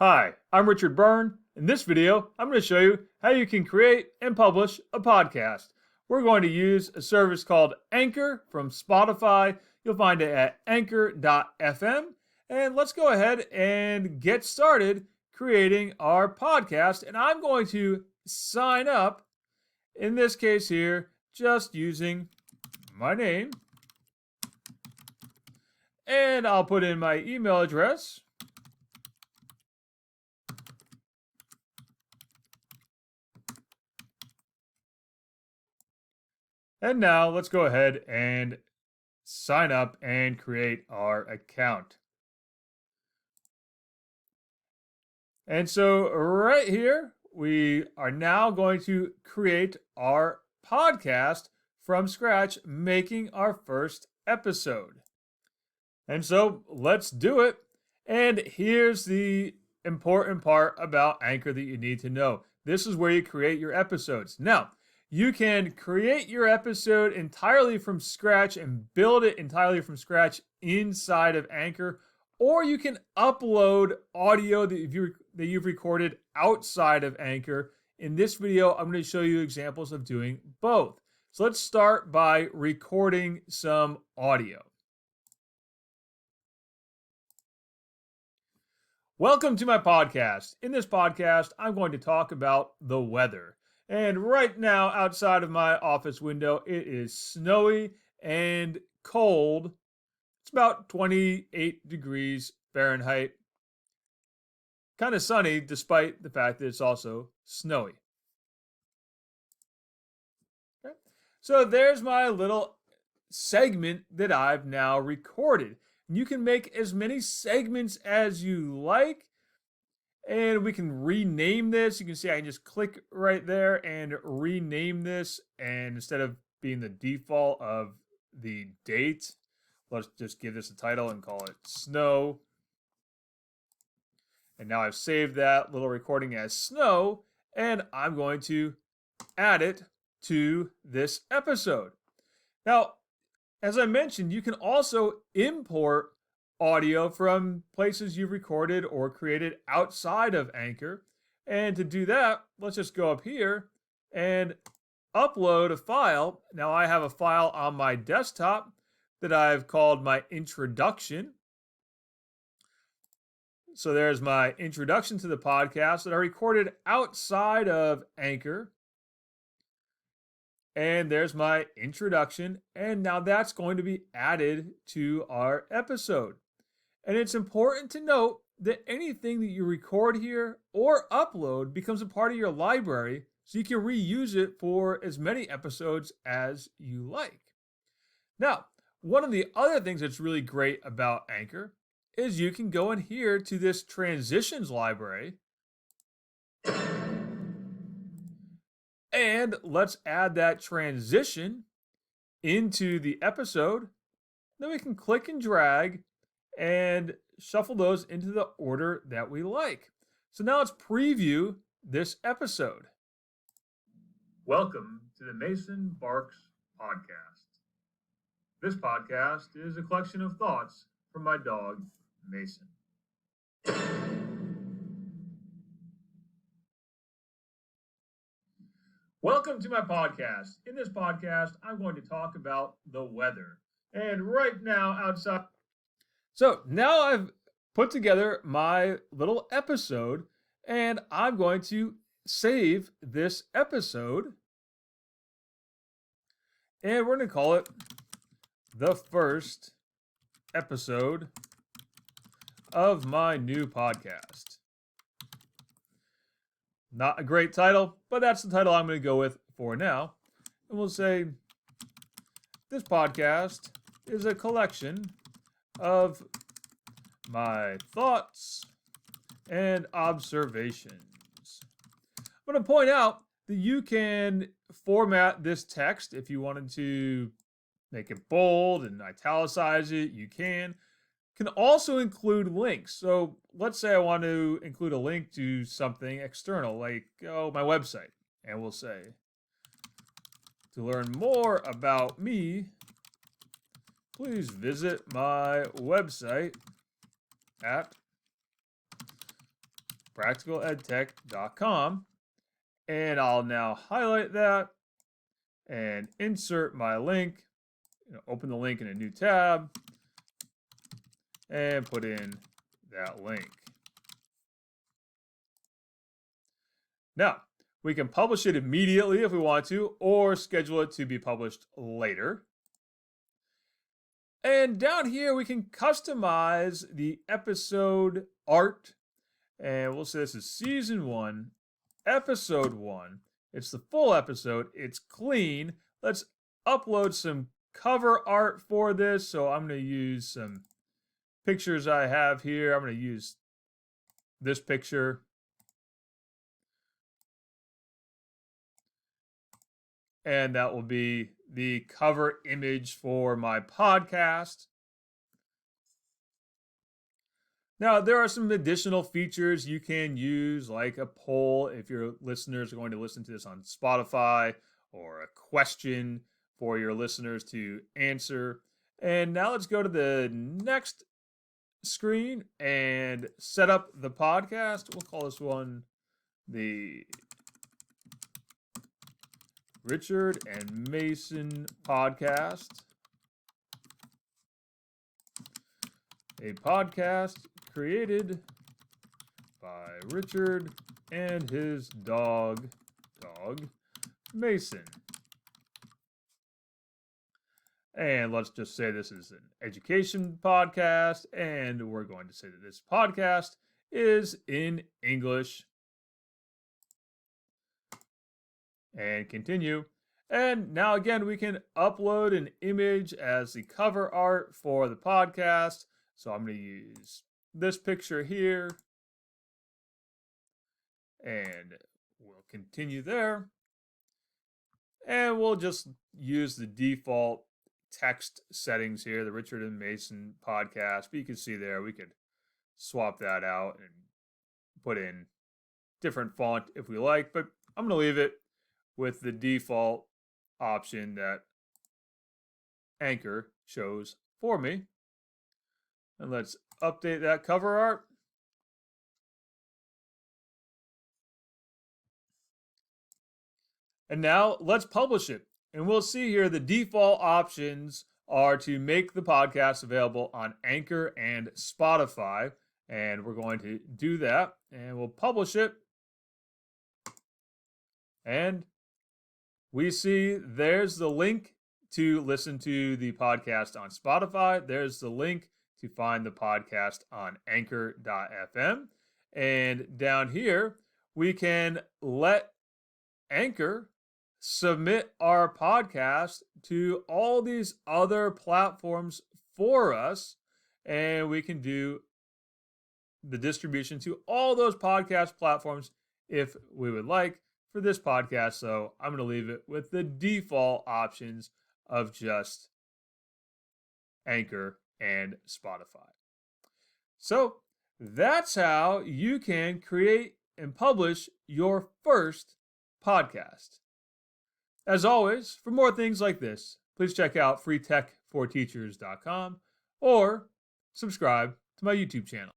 Hi, I'm Richard Byrne. In this video, I'm going to show you how you can create and publish a podcast. We're going to use a service called Anchor from Spotify. You'll find it at anchor.fm. And let's go ahead and get started creating our podcast. And I'm going to sign up, in this case here, just using my name. And I'll put in my email address. And now let's go ahead and sign up and create our account. And so right here, we are now going to create our podcast from scratch, making our first episode. And so let's do it. And here's the important part about Anchor that you need to know. This is where you create your episodes. Now, you can create your episode entirely from scratch and build it entirely from scratch inside of Anchor, or you can upload audio that you've recorded outside of Anchor. In this video, I'm going to show you examples of doing both. So let's start by recording some audio. Welcome to my podcast. In this podcast, I'm going to talk about the weather. And right now, outside of my office window, it is snowy and cold. It's about 28 degrees Fahrenheit. Kind of sunny, despite the fact that it's also snowy. Okay. So there's my little segment that I've now recorded. You can make as many segments as you like. And we can rename this. You can see I can just click right there and rename this. And instead of being the default of the date, let's just give this a title and call it Snow. And now I've saved that little recording as Snow. And I'm going to add it to this episode. Now, as I mentioned, you can also import audio from places you've recorded or created outside of Anchor. And to do that, let's just go up here and upload a file. Now I have a file on my desktop that I've called my introduction. So there's my introduction to the podcast that I recorded outside of Anchor. And there's my introduction. And now that's going to be added to our episode. And it's important to note that anything that you record here or upload becomes a part of your library, so you can reuse it for as many episodes as you like. Now, one of the other things that's really great about Anchor is you can go in here to this transitions library. And let's add that transition into the episode. Then we can click and drag and shuffle those into the order that we like. So now let's preview this episode. Welcome to the Mason Barks Podcast. This podcast is a collection of thoughts from my dog, Mason. Welcome to my podcast. In this podcast, I'm going to talk about the weather. And right now outside... So now I've put together my little episode, and I'm going to save this episode. And we're going to call it the first episode of my new podcast. Not a great title, but that's the title I'm going to go with for now. And we'll say, this podcast is a collection of my thoughts and observations. I'm going to point out that you can format this text if you wanted to make it bold and italicize it. You can also include links. So let's say I want to include a link to something external, like my website, and we'll say, to learn more about me, please visit my website at practicaledtech.com. And I'll now highlight that and insert my link. Open the link in a new tab and put in that link. Now, we can publish it immediately if we want to, or schedule it to be published later. And down here, we can customize the episode art. And we'll say this is Season 1, Episode 1. It's the full episode. It's clean. Let's upload some cover art for this. So I'm going to use some pictures I have here. I'm going to use this picture. And that will be the cover image for my podcast. Now, there are some additional features you can use, like a poll if your listeners are going to listen to this on Spotify, or a question for your listeners to answer. And now let's go to the next screen and set up the podcast. We'll call this one the Richard and Mason Podcast. A podcast created by Richard and his dog Mason. And let's just say this is an education podcast, and we're going to say that this podcast is in English. And continue. And now again, we can upload an image as the cover art for the podcast. So I'm going to use this picture here. And we'll continue there. And we'll just use the default text settings here, the Richard and Mason podcast. But you can see there, we could swap that out and put in different font if we like. But I'm going to leave it with the default option that Anchor shows for me. And let's update that cover art. And now let's publish it. And we'll see here the default options are to make the podcast available on Anchor and Spotify. And we're going to do that. And we'll publish it. And we see there's the link to listen to the podcast on Spotify. There's the link to find the podcast on anchor.fm. And down here, we can let Anchor submit our podcast to all these other platforms for us. And we can do the distribution to all those podcast platforms if we would like. For this podcast, so I'm going to leave it with the default options of just Anchor and Spotify. So that's how you can create and publish your first podcast. As always, for more things like this, please check out freetechforteachers.com or subscribe to my YouTube channel.